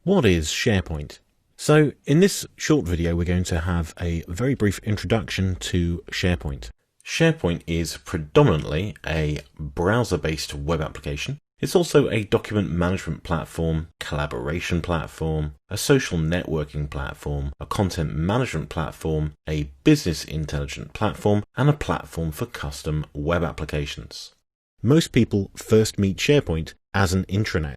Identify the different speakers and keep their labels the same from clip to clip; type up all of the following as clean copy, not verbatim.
Speaker 1: What is SharePoint? So in this short video we're going to have a very brief introduction to SharePoint. SharePoint is predominantly a browser-based web application. It's also a document management platform, collaboration platform, a social networking platform, a content management platform, a business intelligence platform, and a platform for custom web applications. Most people first meet SharePoint as an intranet.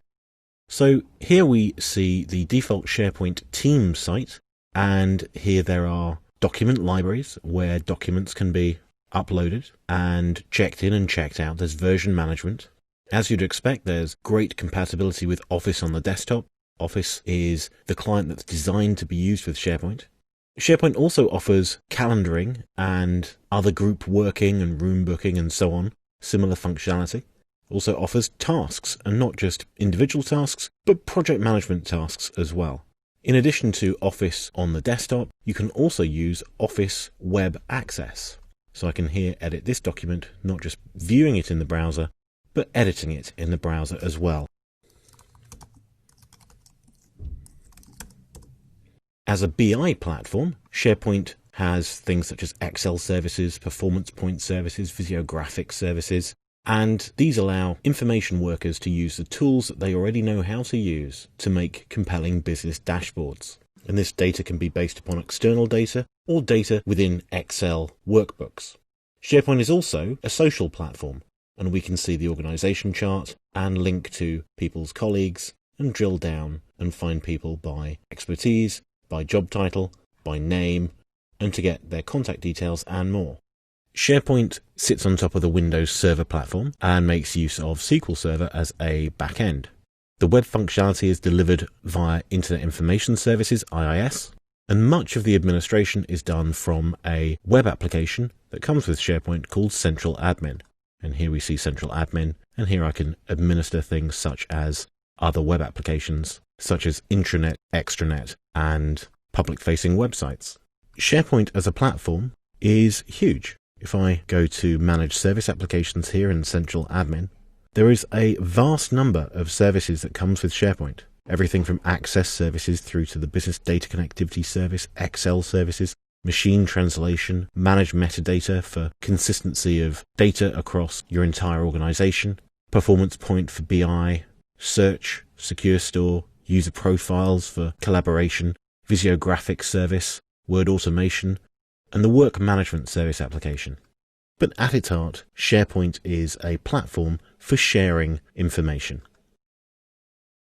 Speaker 1: So here we see the default SharePoint team site, and here there are document libraries where documents can be uploaded and checked in and checked out. There's version management. As you'd expect, there's great compatibility with Office on the desktop. Office is the client that's designed to be used with SharePoint. SharePoint also offers calendaring and other group working and room booking and so on, similar functionality. Also offers tasks, and not just individual tasks, but project management tasks as well. In addition to Office on the desktop, you can also use Office Web Access. So I can here edit this document, not just viewing it in the browser, but editing it in the browser as well. As a BI platform, SharePoint has things such as Excel services, performance point services, physiographic services, and these allow information workers to use the tools that they already know how to use to make compelling business dashboards. And this data can be based upon external data or data within Excel workbooks. SharePoint is also a social platform, and we can see the organization chart and link to people's colleagues and drill down and find people by expertise, by job title, by name, and to get their contact details and more. SharePoint sits on top of the Windows Server platform and makes use of SQL Server as a backend. The web functionality is delivered via Internet Information Services, IIS, and much of the administration is done from a web application that comes with SharePoint called Central Admin. And here we see Central Admin, and here I can administer things such as other web applications, such as intranet, extranet, and public-facing websites. SharePoint as a platform is huge. If I go to Manage Service Applications here in Central Admin, there is a vast number of services that comes with SharePoint. Everything from Access services through to the Business Data Connectivity Service, Excel services, machine translation, manage metadata for consistency of data across your entire organization, performance point for BI, search, secure store, user profiles for collaboration, physiographic service, word automation, and the work management service application. But at its heart, SharePoint is a platform for sharing information.